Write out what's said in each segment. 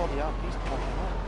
bloody hell, he's popping up.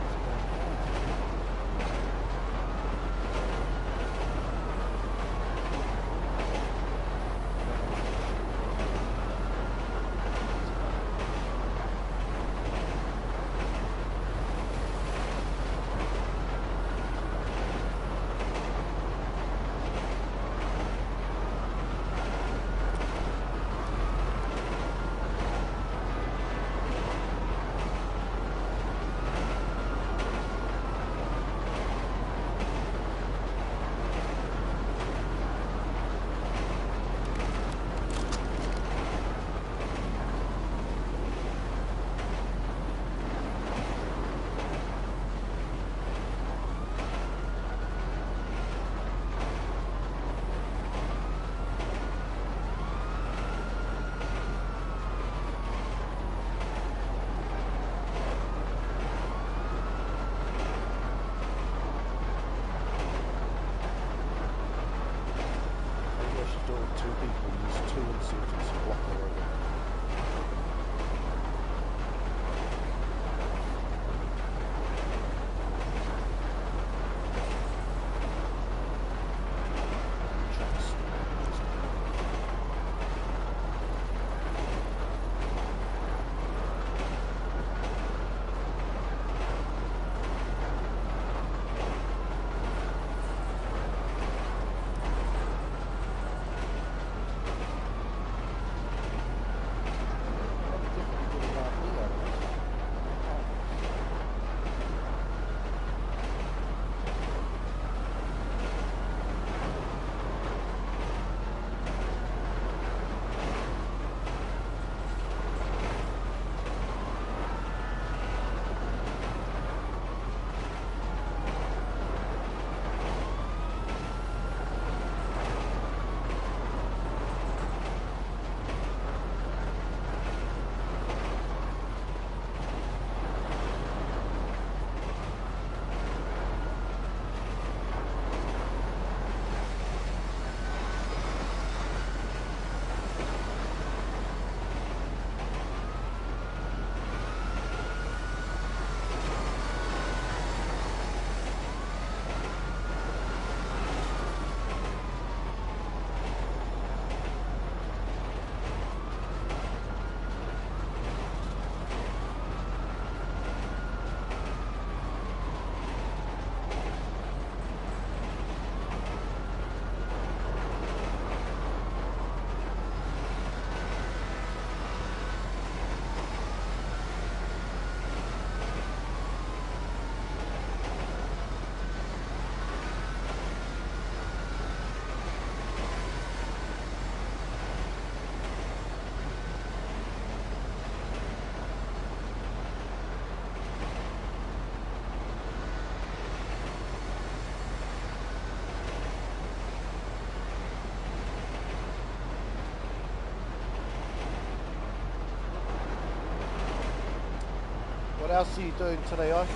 What else are you doing today, Icy?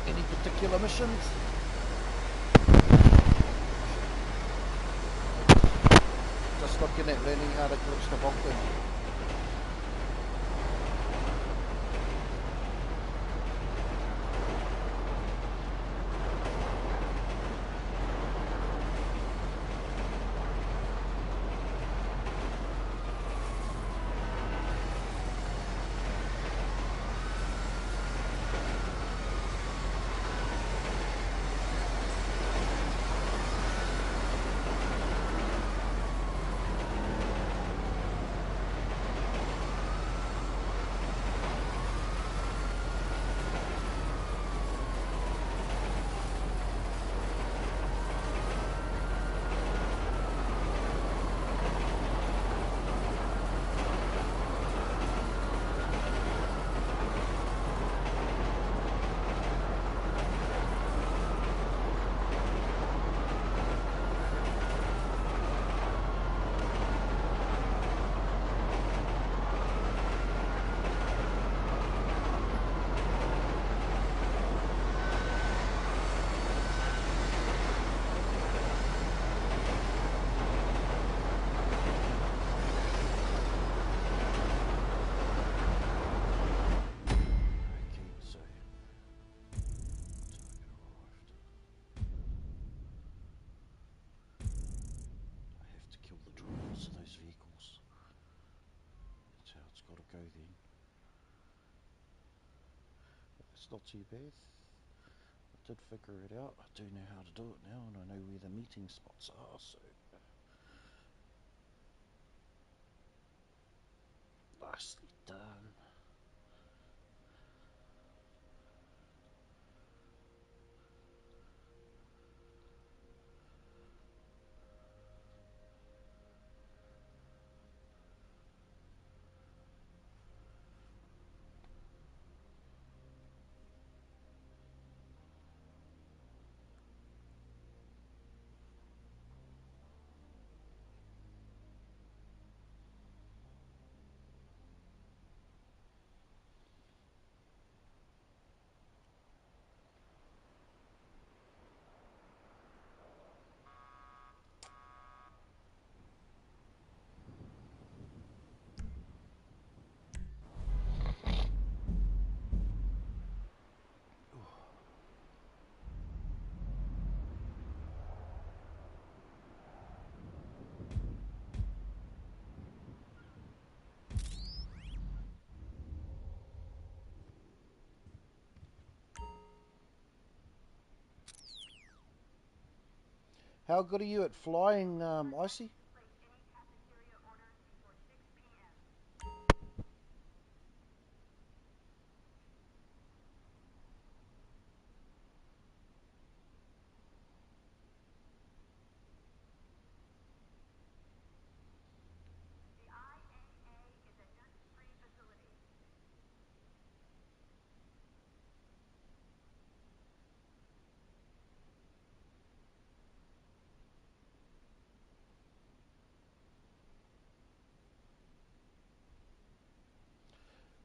Any particular missions? Just looking at learning how to glitch the bunker. not too bad. I did figure it out. I do know how to do it now, and I know where the meeting spots are, so nicely done. How good are you at flying, Icy?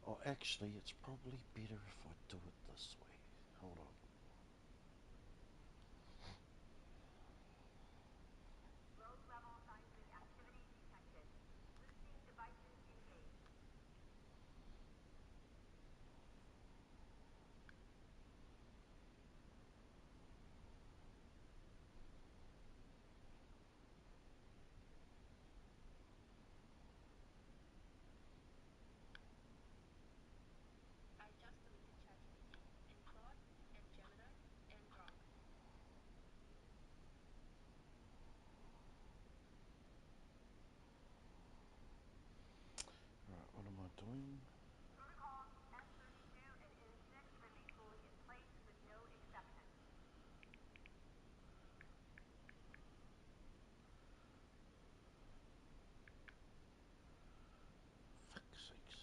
Oh, actually, it's probably better if I do it this way. Hold on. Right, what am I doing? Fuck's sakes.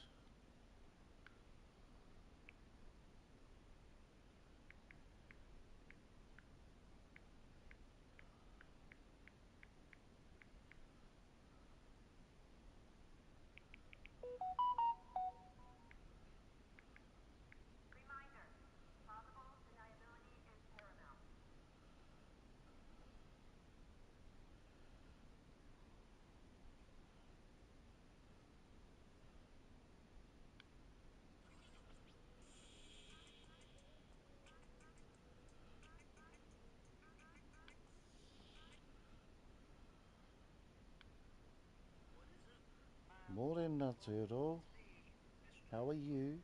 Morning, Turtle. How are you?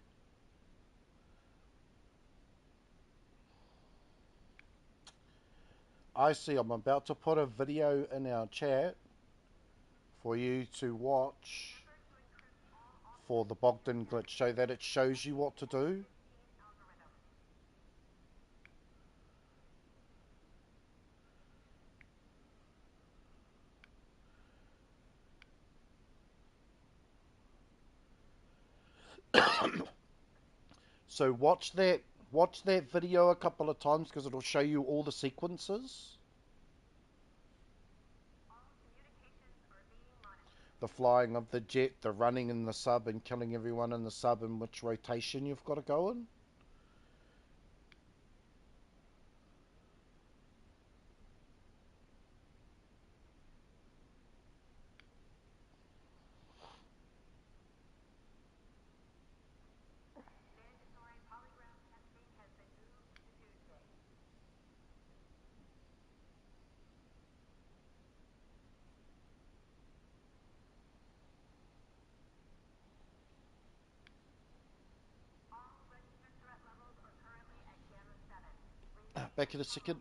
I see. I'm about to put a video in our chat for you to watch for the Bogdan glitch so that it shows you what to do. So watch that video a couple of times because it'll show you all the sequences. The flying of the jet, the running in the sub and killing everyone in the sub and which rotation you've got to go in. Back in a second.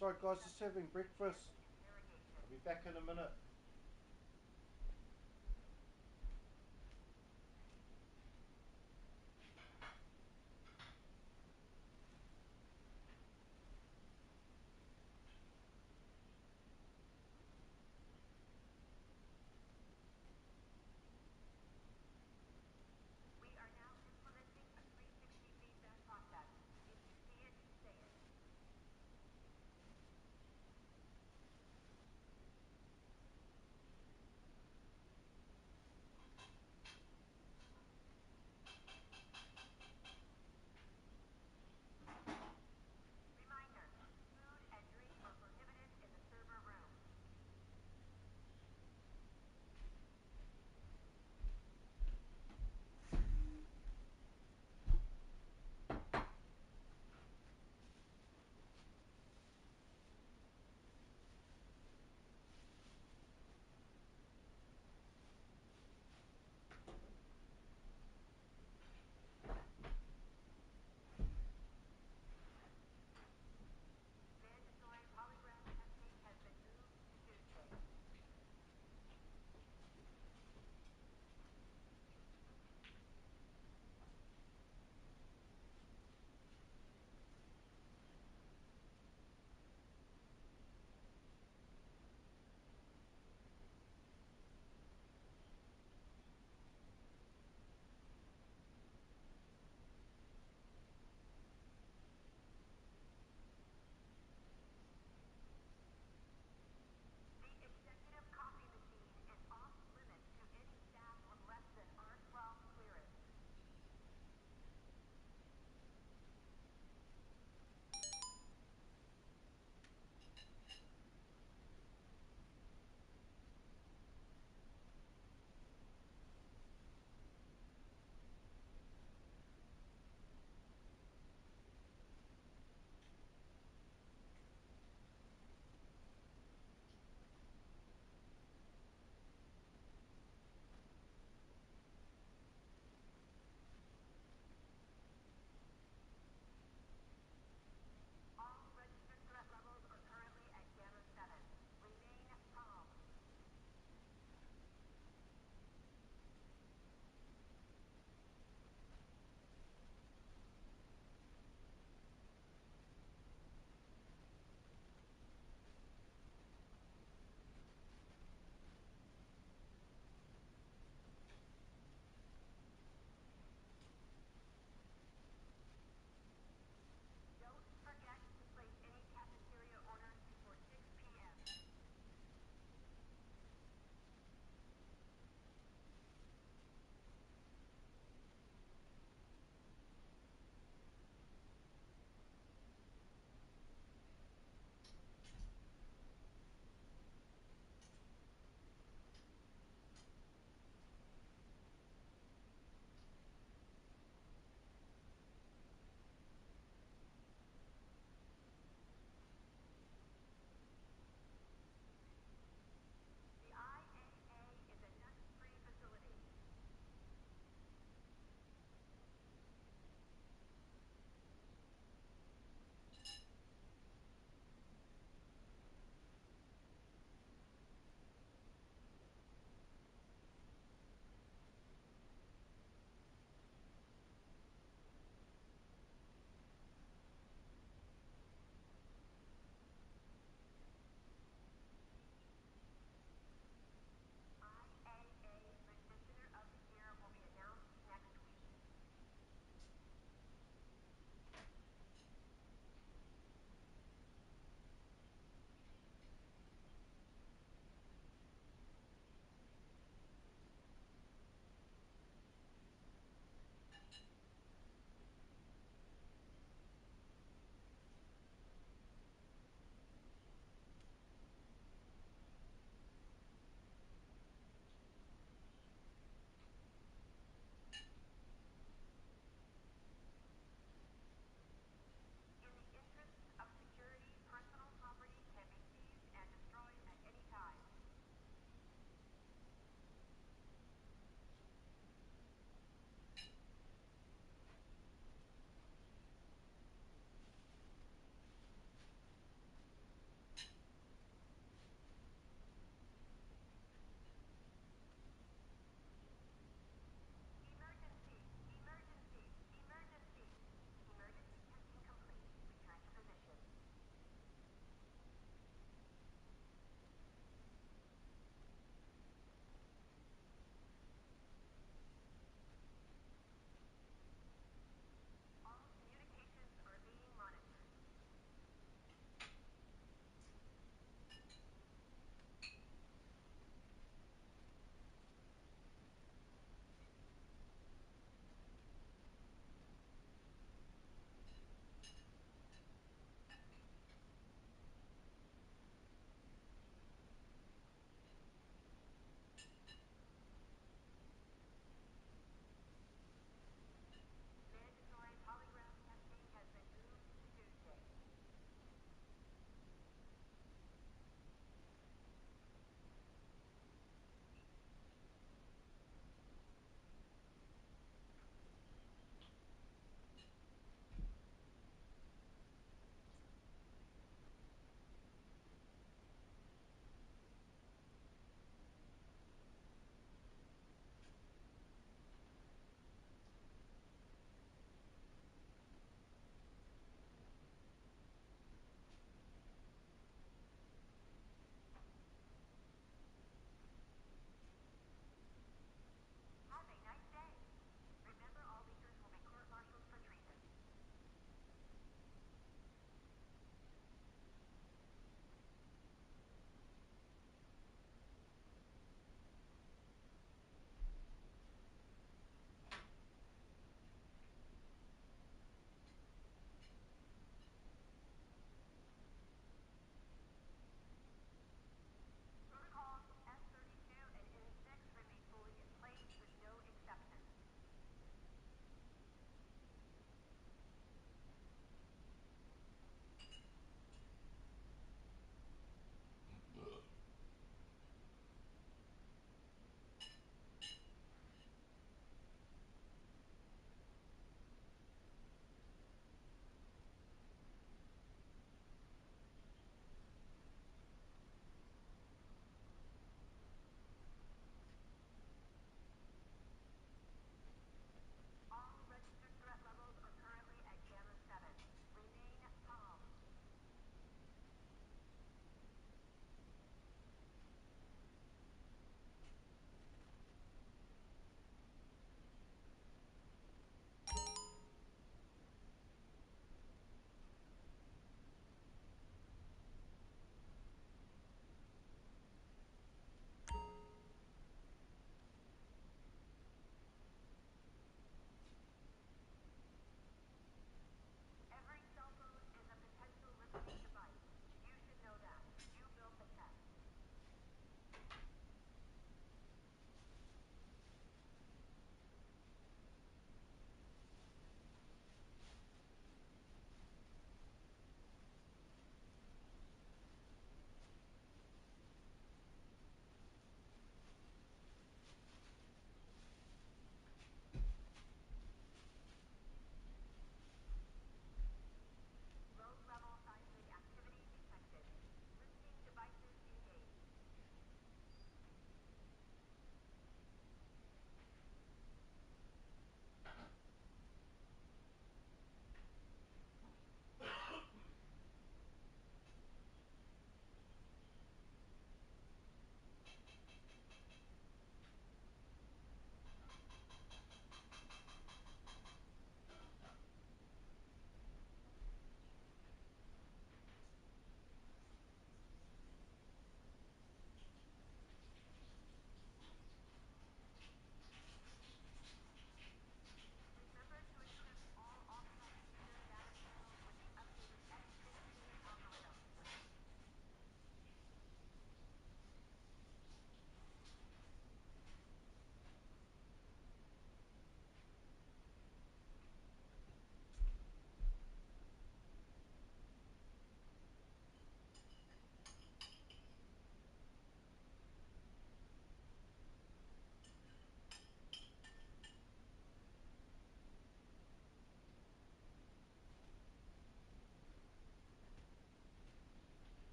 Sorry guys, just having breakfast. I'll be back in a minute.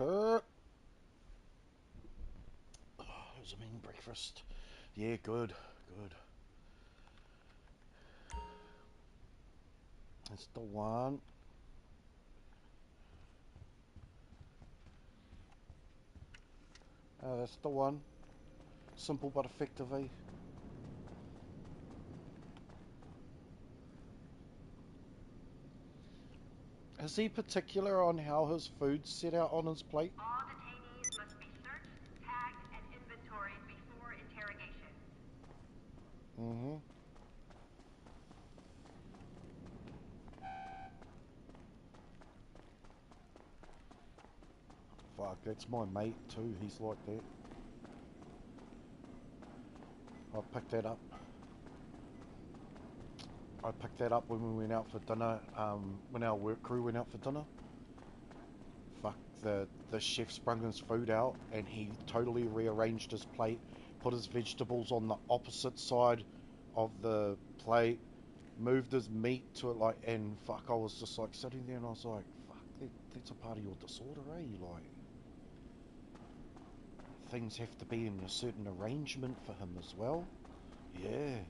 Chirp. Oh, it was a mean breakfast. Yeah, good, good. That's the one. That's the one. Simple but effective, eh? Is he particular on how his food's set out on his plate? All detainees must be searched, tagged, and inventoried before interrogation. Mm-hmm. Fuck, that's my mate too. He's like that. I picked that up. I picked that up when we went out for dinner. When our work crew went out for dinner. Fuck, the chef sprung his food out and he totally rearranged his plate, put his vegetables on the opposite side of the plate, moved his meat to it, like, and fuck, I was just like sitting there and I was like, fuck, that's a part of your disorder, eh? Like, things have to be in a certain arrangement for him as well. Yeah.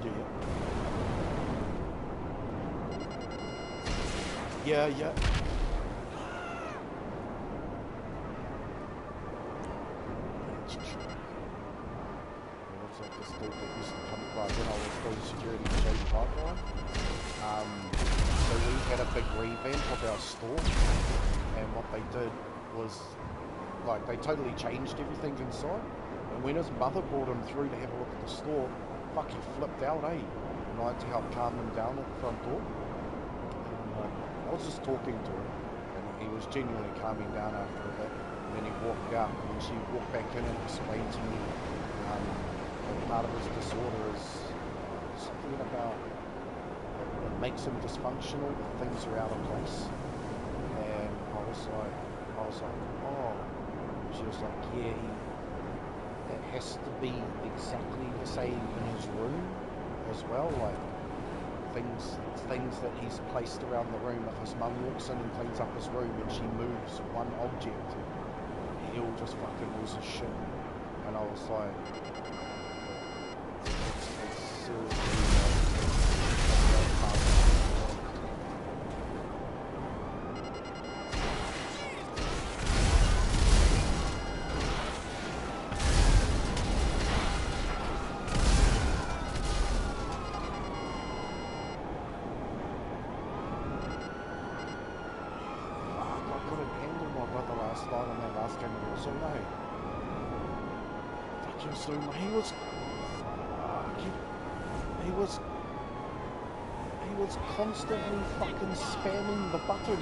Yeah. Yeah, yeah. It's true. It looks like this dude that used to come, like when I was doing security for Jade Pipeline. So we had a big revamp of our store, and what they did was, like, they totally changed everything inside. And when his mother brought him through to have a look at the store, fuck, he flipped out, eh? And I had to help calm him down at the front door. And I was just talking to him, and he was genuinely calming down after a bit. And then he walked out, and she walked back in and explained to me that part of his disorder is something about it makes him dysfunctional if things are out of place. And I was like, oh. She was like, yeah, it has to be exactly the same in his room as well. Like things that he's placed around the room. If his mum walks in and cleans up his room and she moves one object, he'll just fucking lose his shit. And I was like, it's seriously. He was constantly fucking spamming the button.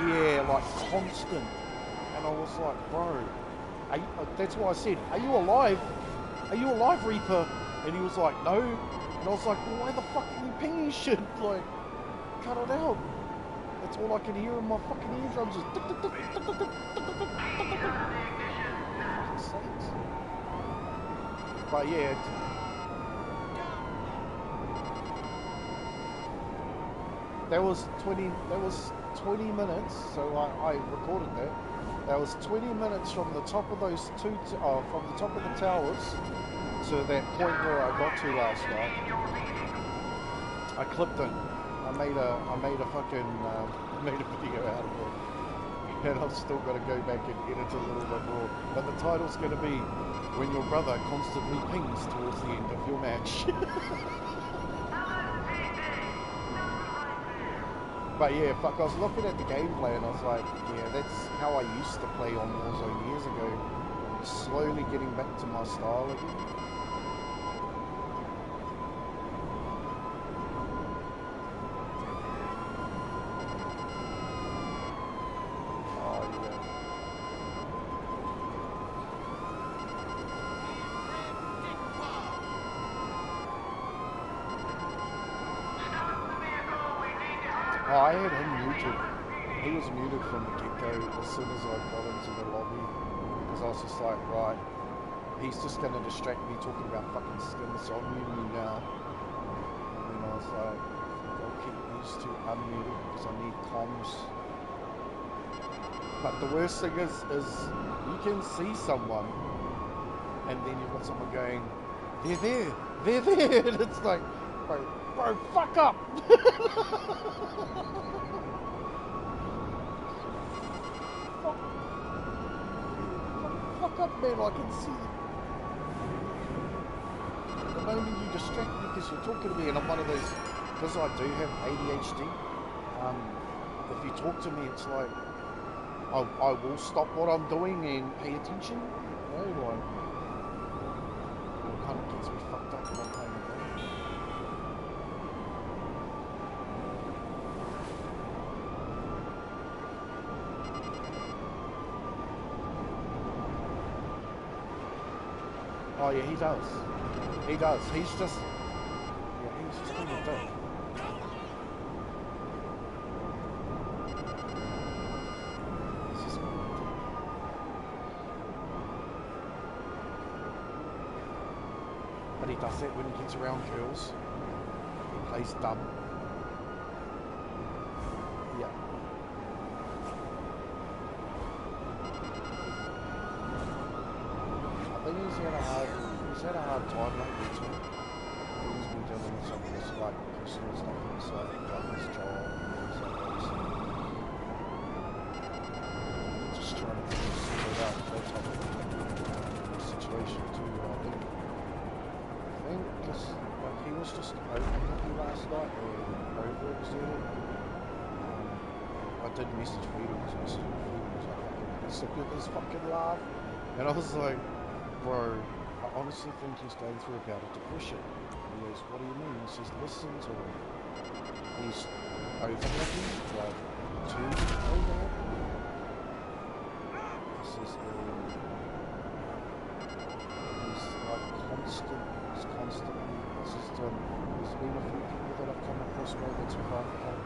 Yeah, like constant. And I was like, bro, that's why I said, are you alive? Are you alive, Reaper? And he was like, no. And I was like, well, why the fuck are you pinging shit? Like, cut it out. That's all I can hear in my fucking eardrums is tick, tick, tick, tick, tick, tick, tick, tick, tick, tick. But yeah, there was 20 minutes, so I recorded that. There was 20 minutes from the top of those from the top of the towers to that point where I got to last night. I clipped it. I made a fucking made a video out of it. And I've still got to go back and edit a little bit more. But the title's going to be When Your Brother Constantly Pings Towards the End of Your Match. But yeah, fuck, I was looking at the gameplay and I was like, yeah, that's how I used to play on Warzone years ago. Slowly getting back to my style again. I had him muted. He was muted from the get-go as soon as I got into the lobby. Because I was just like, right, he's just going to distract me talking about fucking skins, so I'm muting you now. And then I was like, I'll keep these two unmuted because I need comms. But the worst thing is you can see someone, and then you've got someone going, they're there, and it's like, bro, fuck up. Fuck up, man, I can see you. The moment you distract me because you're talking to me, and I'm one of those, because I do have ADHD, if you talk to me, it's like, I will stop what I'm doing and pay attention, you know, like, it kind of gets me fucked up when I'm playing the game. Oh yeah, he does. He does. He's just being a dick. He's just being a dick. But he does it when he gets around girls. He plays dumb. Yeah. I think he's had a hard time lately too. He's been dealing with some of this like personal stuff on the side, like his job and stuff like that. Just trying to sort it out, that type of situation too. I think because like he was just overworking last night or overexerted. I did message Freedom because Freedom was like sick of this fucking laugh, and I was like, bro, I honestly think he's going through a bout of depression. He goes, what do you mean? He says, listen to him. He's overworking, like too overworking. He says, he's like constantly, he says, there's been a few people that I've come across where that's private help.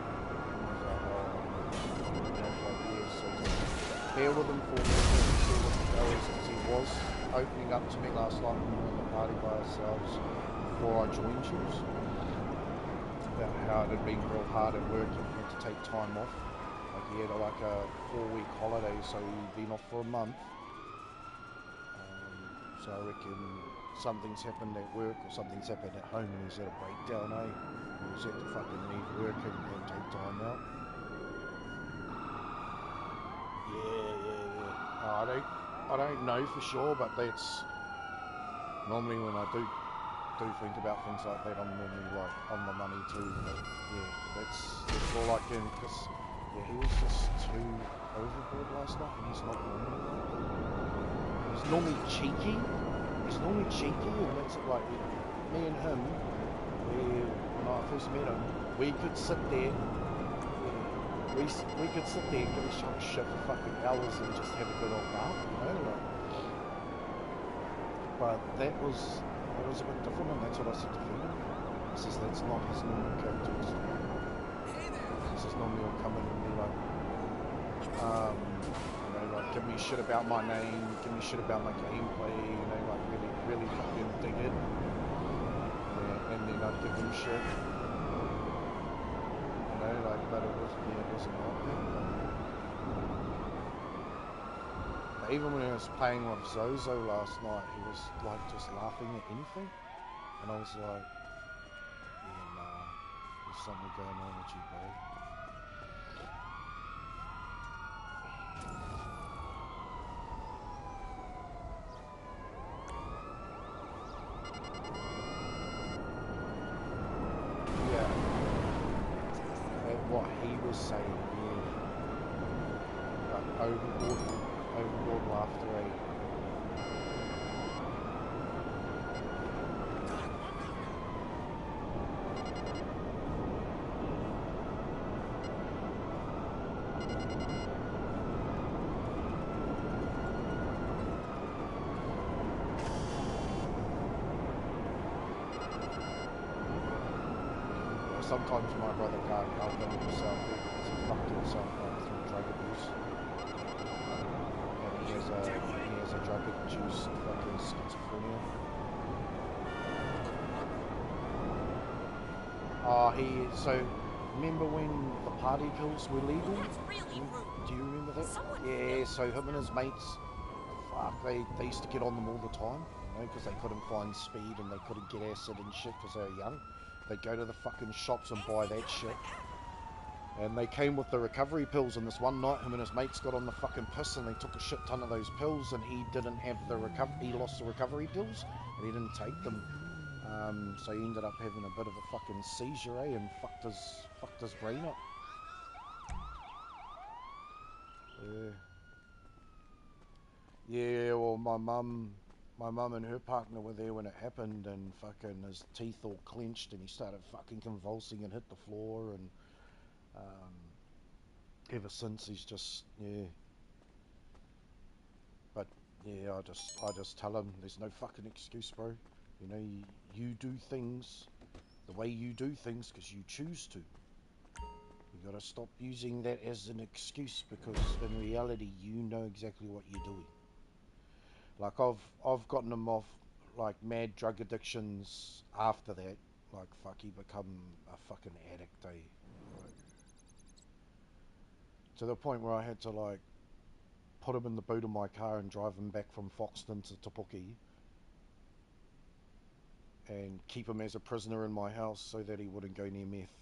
So bear with him for me and see what he goes, because he was opening up to me last night when we were in the party by ourselves before I joined you, about how it had been real hard at work and he had to take time off. Like he had like a 4-week holiday, so he'd been off for a month. So I reckon something's happened at work or something's happened at home and he's had a breakdown, eh? And he's had to fucking leave work and take time out. Yeah. I don't know for sure, but that's normally when I do think about things like that, I'm normally like on the money too. But yeah, that's all I can, because yeah, he was just too overboard last night, and he's not normally like that. He's normally cheeky. And that's it, like me and him. When I first met him, we could sit there. We could sit there and give each other shit for fucking hours and just have a good old laugh, you know, like. But that was a bit different, and that's what I said to Freedom. He says that's not his normal characteristic. He says normally he'll come in and be like, you know, like give me shit about my name, give me shit about my gameplay, you know, like really fucking dig it. Yeah, and then I'd give him shit. Like, but it wasn't like that. But even when I was playing with Zozo last night, he was like just laughing at anything, and I was like, yeah, nah, there's something going on with you, bro. Yeah, and what he was saying, yeah, like overboard laughter, eh? Sometimes my brother can't help himself because he fucked himself up through drug abuse. And he has as a drug-induced fucking schizophrenia. So remember when the party pills were legal? That's really rude. Do you remember that? Someone Yeah, so him and his mates, fuck, they used to get on them all the time, you know, because they couldn't find speed and they couldn't get acid and shit because they were young. They'd go to the fucking shops and buy that shit. And they came with the recovery pills, and this one night him and his mates got on the fucking piss and they took a shit ton of those pills, and he didn't have the he lost the recovery pills and he didn't take them. So he ended up having a bit of a fucking seizure, and fucked his brain up. Yeah, well, my mum and her partner were there when it happened, and fucking his teeth all clenched, and he started fucking convulsing and hit the floor, and ever since he's just, yeah. But yeah, I just tell him there's no fucking excuse, bro. You know, you do things the way you do things because you choose to. You gotta stop using that as an excuse, because in reality you know exactly what you're doing. Like I've gotten him off like mad drug addictions after that. Like fuck, he become a fucking addict, eh? Like, to the point where I had to like put him in the boot of my car and drive him back from Foxton to Te Puke and keep him as a prisoner in my house so that he wouldn't go near meth.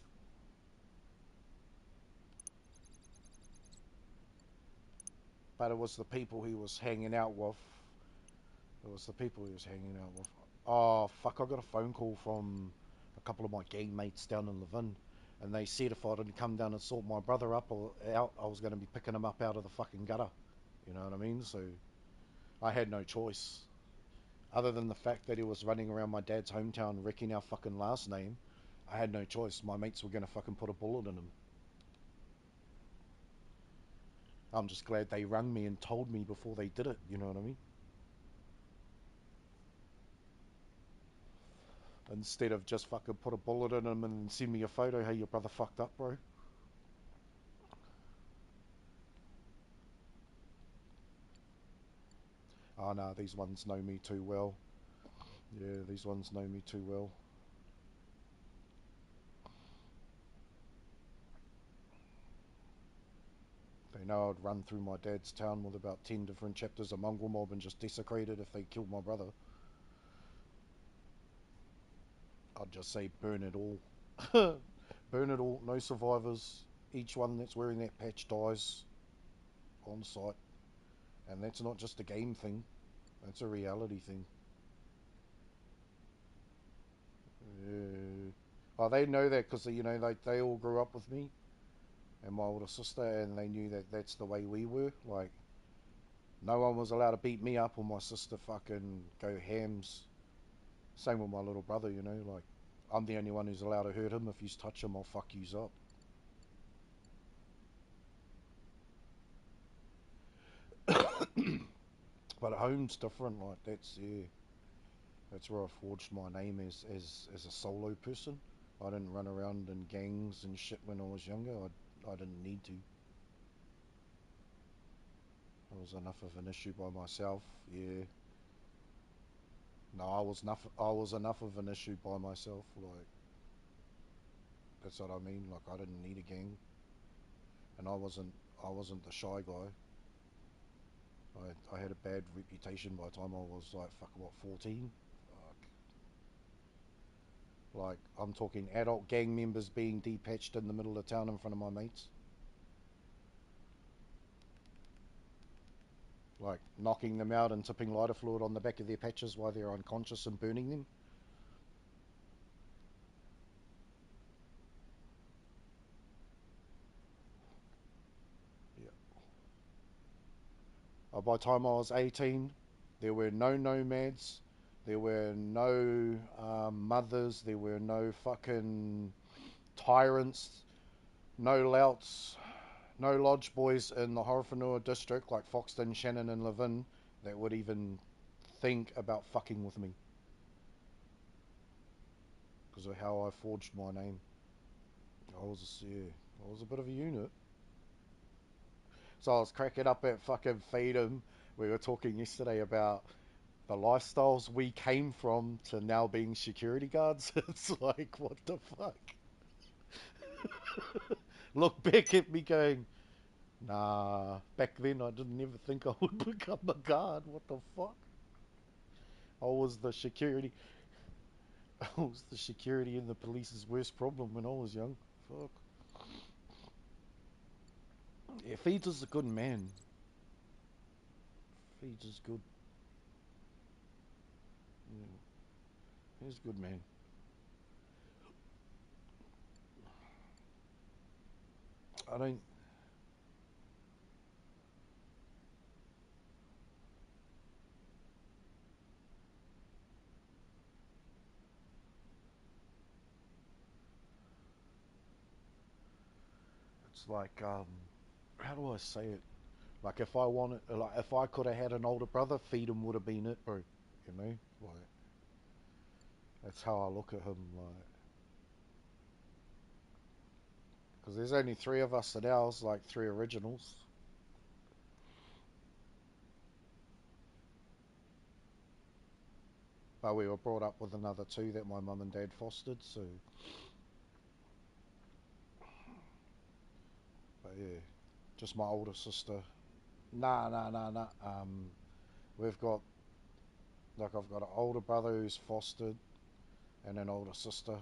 But it was the people he was hanging out with. It was the people he was hanging out with. Oh fuck! I got a phone call from a couple of my gang mates down in Levin, and they said if I didn't come down and sort my brother up or out, I was going to be picking him up out of the fucking gutter. You know what I mean? So I had no choice, other than the fact that he was running around my dad's hometown wrecking our fucking last name. I had no choice. My mates were going to fucking put a bullet in him. I'm just glad they rung me and told me before they did it. You know what I mean? Instead of just fucking put a bullet in him and send me a photo. Hey, your brother fucked up, bro. Oh no, these ones know me too well. Yeah, these ones know me too well. They know I'd run through my dad's town with about 10 different chapters of mongrel mob and just desecrate it if they killed my brother. I'd just say burn it all. Burn it all, no survivors. Each one that's wearing that patch dies on sight. And that's not just a game thing, that's a reality thing. Oh, they know that because, you know, they all grew up with me and my older sister, and they knew that that's the way we were. Like, no one was allowed to beat me up or my sister fucking go hams. Same with my little brother, you know, like, I'm the only one who's allowed to hurt him. If you touch him, I'll fuck yous up. But at home's different, like, that's, yeah, that's where I forged my name as a solo person. I didn't run around in gangs and shit when I was younger. I didn't need to. I was enough of an issue by myself, yeah. No, I was enough of an issue by myself, like, that's what I mean. Like, I didn't need a gang, and I wasn't the shy guy. I had a bad reputation by the time I was like fuck what 14. Fuck. Like, I'm talking adult gang members being depatched in the middle of town in front of my mates. Like knocking them out and tipping lighter fluid on the back of their patches while they're unconscious and burning them. Yeah. By the time I was 18, there were no nomads, there were no mothers, there were no fucking tyrants, no louts, no lodge boys in the Horowhenua district like Foxton, Shannon, and Levin that would even think about fucking with me because of how I forged my name. Yeah, I was a bit of a unit. So I was cracking up at fucking Freedom We were talking yesterday about the lifestyles we came from to now being security guards. It's like, what the fuck? Look back at me going, nah, back then I didn't ever think I would become a guard. What the fuck? I was the security. I was the security and the police's worst problem when I was young. Fuck. Yeah, Feeds is a good man. Feeds is good. Yeah, he's a good man. I don't. It's like, how do I say it? Like if I wanted, like if I could have had an older brother, Feed him would have been it, bro. You know, like that's how I look at him. Like, because there's only three of us at ours, like three originals. But we were brought up with another two that my mum and dad fostered. So, but yeah, just my older sister. Nah, nah, nah, nah. We've got like I've got an older brother who's fostered and an older sister,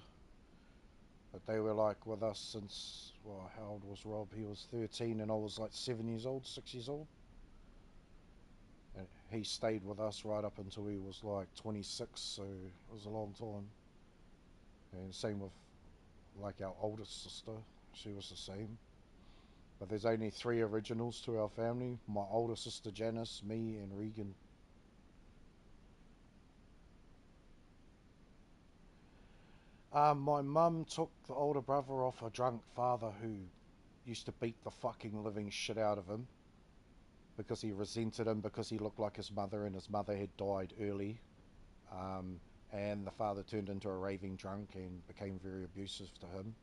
but they were like with us since. Well, how old was Rob? He was 13, and I was like 7 years old, 6 years old. And he stayed with us right up until he was like 26, so it was a long time. And same with like our oldest sister, she was the same. But there's only three originals to our family: my older sister Janice, me, and Regan. My mum took the older brother off a drunk father who used to beat the fucking living shit out of him because he resented him because he looked like his mother and his mother had died early. Um, and the father turned into a raving drunk and became very abusive to him.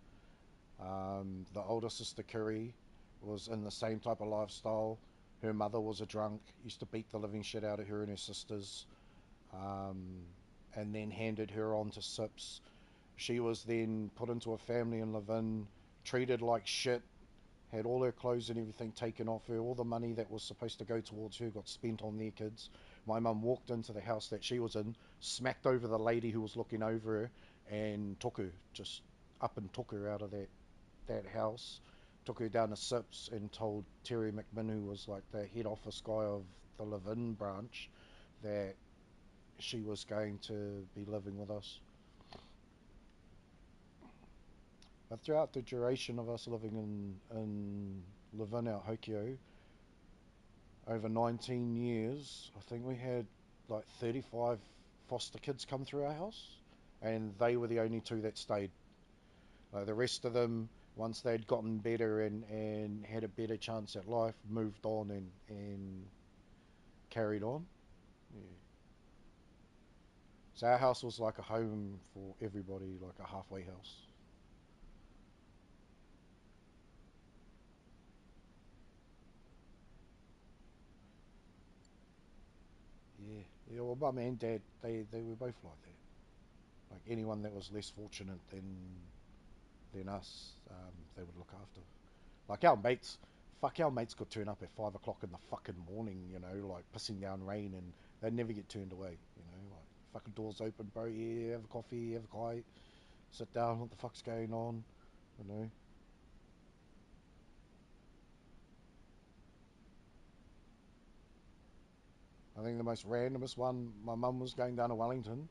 The older sister Kiri was in the same type of lifestyle. Her mother was a drunk, used to beat the living shit out of her and her sisters, um, and then handed her on to Sips. She was then put into a family in Levin, treated like shit, had all her clothes and everything taken off her. All the money that was supposed to go towards her got spent on their kids. My mum walked into the house that she was in, smacked over the lady who was looking over her, and took her, just up and took her out of that house. Took her down to Sips and told Terry McMinn, who was like the head office guy of the Levin branch, that she was going to be living with us. But throughout the duration of us living in Levin out Hokio, over 19 years, I think we had like 35 foster kids come through our house, and they were the only two that stayed. The rest of them, once they'd gotten better and had a better chance at life, moved on and carried on. Yeah. So our house was like a home for everybody, like a halfway house. Yeah, yeah. Well, mum and dad, they were both like that. Like anyone that was less fortunate than us, they would look after. Like our mates, fuck, our mates could turn up at 5 o'clock in the fucking morning, like pissing down rain, and they'd never get turned away. Like fucking doors open, bro. Yeah, have a coffee, have a kite, sit down. What the fuck's going on? You know. I think the most randomest one. My mum was going down to Wellington,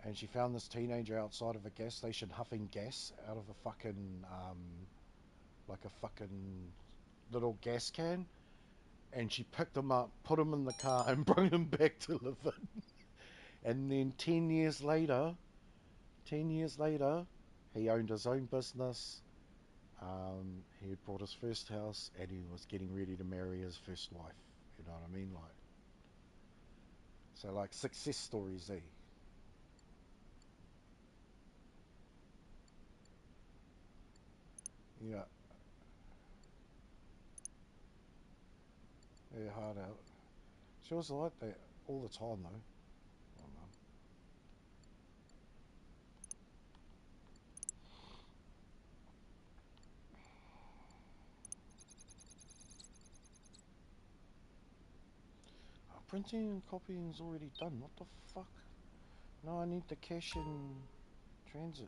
and she found this teenager outside of a gas station huffing gas out of a fucking like a fucking little gas can, and she picked him up, put him in the car, and brought him back to Levin. And then 10 years later, he owned his own business. He had bought his first house, and he was getting ready to marry his first wife. You know what I mean? Like, so like success stories, eh? Yeah, yeah, hard out. Feels like that all the time though. I don't know. Printing and copying is already done. What the fuck? No, I need the cash in transit.